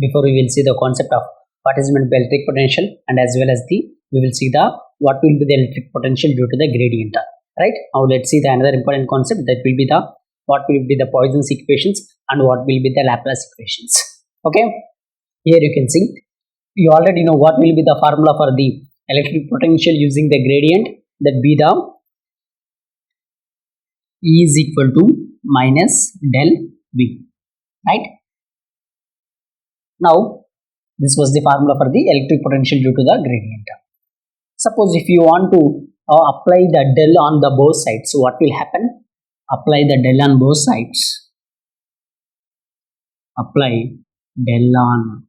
before we will see the concept of what is meant by electric potential, and as well as we will see the what will be the electric potential due to the gradient. Right, now let's see the another important concept, that will be the what will be the Poisson's equations and what will be the Laplace equations. Okay, here you can see, you already know what will be the formula for the electric potential using the gradient, that be the E is equal to minus del V. Right, now this was the formula for the electric potential due to the gradient. Suppose if you want to apply the del on the both sides, so what will happen? Apply the del on both sides. Apply del on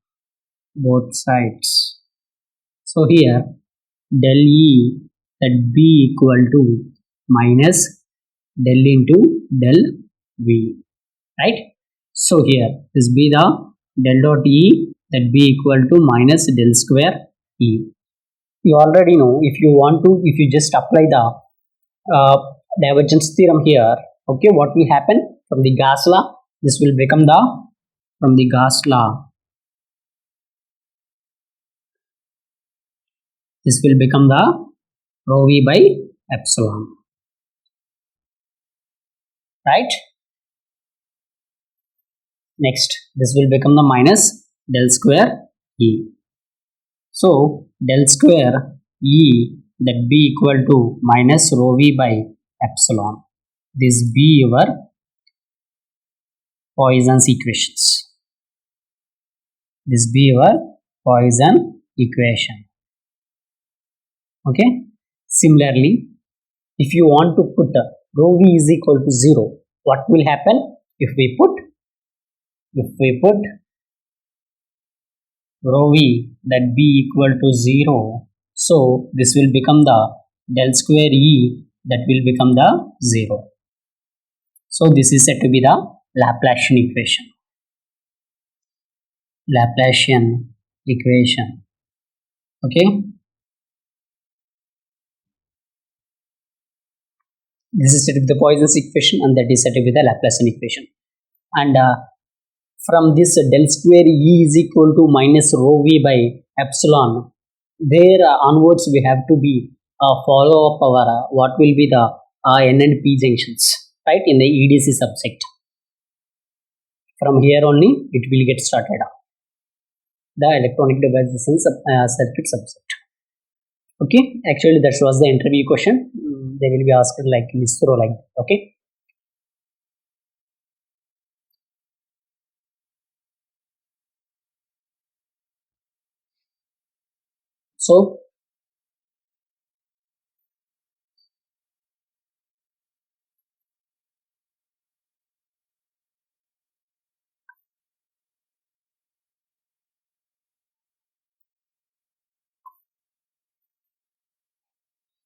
both sides. So here del E, that be equal to minus del into del V. Right, so here this be the del dot E, that be equal to minus del square E. You already know, if you just apply the divergence theorem here, okay, what will happen? From the Gauss law, this will become the, from the Gauss law, this will become the rho V by epsilon. Right, next this will become the minus del square E. So del square E, that be equal to minus rho V by epsilon. This be your Poisson's equations. This be your Poisson equation. Okay, similarly, if you want to put rho V is equal to 0, what will happen? If we put rho V, that be equal to 0, so this will become the del square E, that will become the 0. So this is said to be the Laplacian equation. Laplacian equation. Okay, this is said to be the Poisson's equation, and that is said to be the Laplacian equation. And from this del square E is equal to minus rho V by epsilon, there onwards we have to be follow up our what will be the N and P junctions, right, in the EDC subject. From here only it will get started, the electronic devices and circuit subject. Okay, actually that was the interview question. They will be asked like ISRO, like that. Okay, so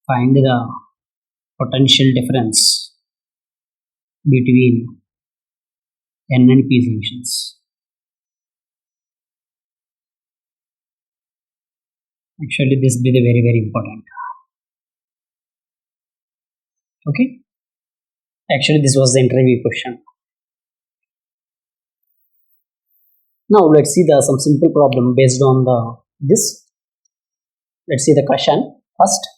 find the potential difference between N and P junctions. Actually this be the very important. Okay, actually this was the interview question. Now let's see some simple problem based on this. Let's see the question first.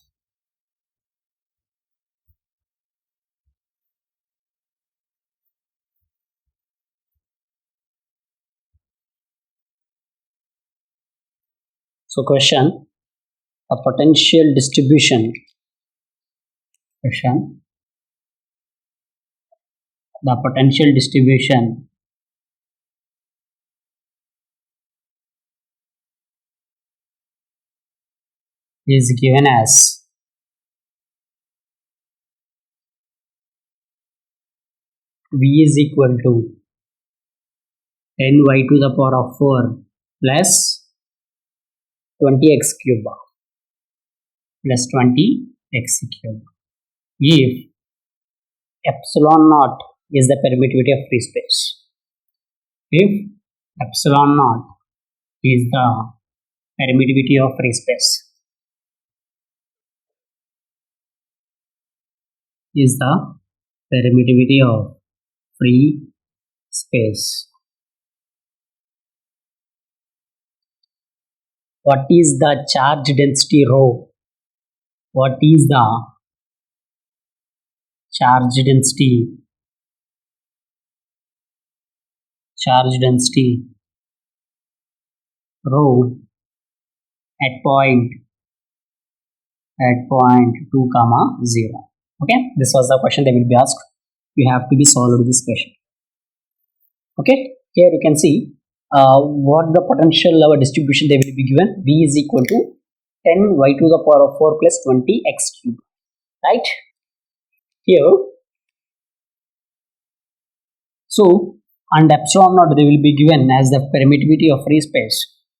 So question, a potential distribution. Question, the potential distribution is given as V is equal to 10y to the power of 4 plus 20x cube plus 20x cube if epsilon naught is the permittivity of free space. If epsilon naught is the permittivity of free space, is the permittivity of free space. what is the charge density rho? What is the charge density rho at point 2 comma 0? Okay, this was the question that will be asked. You have to be solved this question. Okay, here you can see what the potential distribution they will be given. V is equal to 10 y to the power of 4 plus 20 x cube, right? Here, so and epsilon naught they will be given as the permittivity of free space,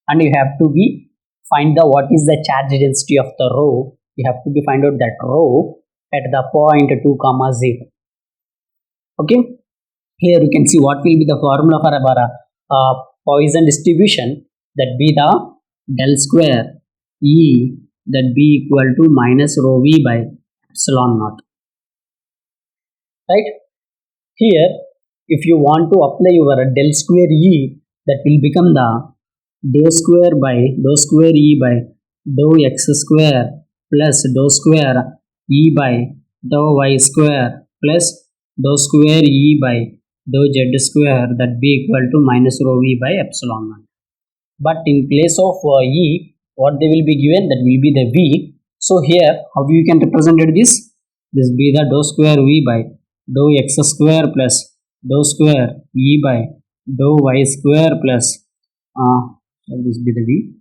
and you have to be find the what is the charge density of the rho. You have to be find out that rho at the point 2 comma 0. Okay, here you can see what will be the formula for our Poisson distribution, that be the del square E that be equal to minus rho v by epsilon naught, right? Here, if you want to apply your del square E, that will become the dou square E by dou x square plus dou square E by dou y square plus dou square E by dou z square, that be equal to minus rho v by epsilon naught. But in place of E, what they will be given, that will be the V. So here, how you can represent this? This be the dou square V by dou x square plus dou square E by dou y square plus this be the V,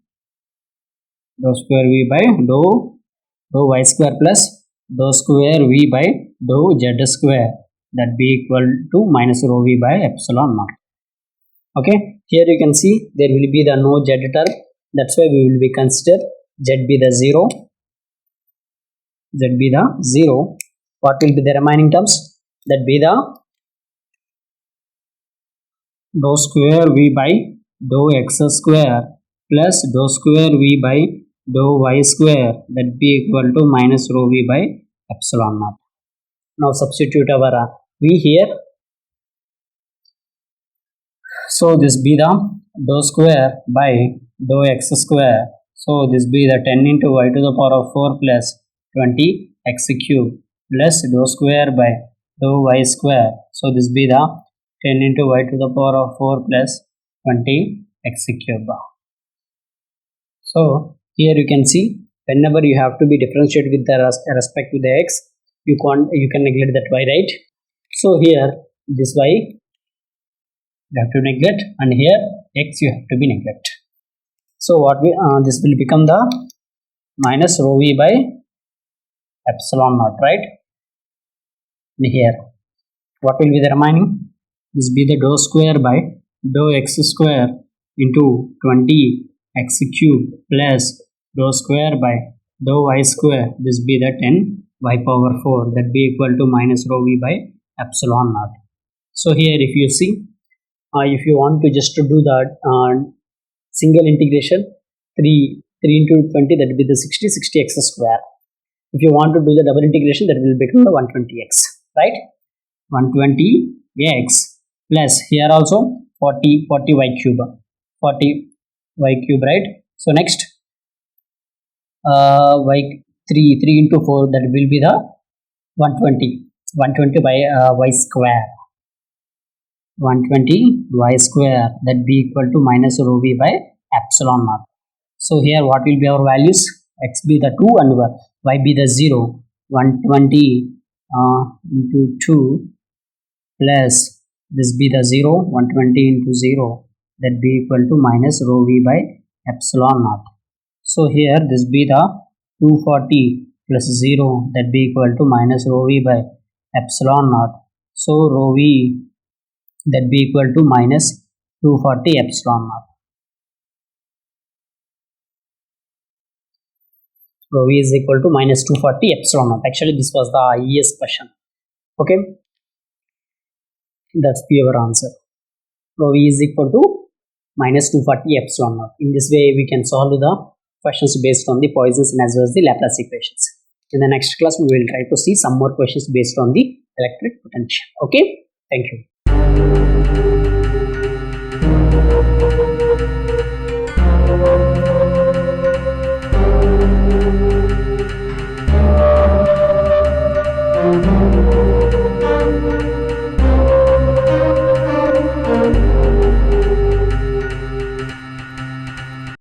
dou square V by dou y square plus dou square V by dou z square, that be equal to minus rho v by epsilon naught. Okay, here you can see there will be the no z term, that's why we will be consider z be the 0. What will be the remaining terms? That be the dou square v by dou x square plus dou square v by dou y square, that be equal to minus rho v by epsilon naught. Now substitute our v here. So this be the dou square by dou x square. So this be the 10 into y to the power of 4 plus 20 x cube plus dou square by dou y square. So this be the 10 into y to the power of 4 plus 20 x cube. So here you can see whenever you have to be differentiate with the respect to the x, you can neglect that y, right? So here this y you have to neglect, and here x you have to be neglect. So what we this will become the minus rho v by epsilon naught, right? And here what will be the remaining? This be the dou square by dou x square into 20 x cube plus dou square by dou y square. This be the 10 y power 4, that be equal to minus rho v by epsilon naught. So here if you see, if you want to just to do that single integration, 3 into 20, that will be the 60 x square. If you want to do the double integration, that will become the 120x, right? 120x plus here also 40 y cube, right? So next y 3 into 4, that will be the 120 by y square, 120 y square, that be equal to minus rho v by epsilon naught. So here what will be our values? X be the 2 and y be the 0. 120 into 2 plus this be the 0, 120 into 0, that be equal to minus rho v by epsilon naught. So here this be the 240 plus 0, that be equal to minus rho v by epsilon naught. So rho v that be equal to minus 240 epsilon naught. Rho v is equal to minus 240 epsilon naught. Actually this was the IES question. Okay, that's your answer. Rho v is equal to minus 240 epsilon naught. In this way we can solve the questions based on the Poisson's as well as the Laplace equations. In the next class we will try to see some more questions based on the electric potential. Okay, thank you.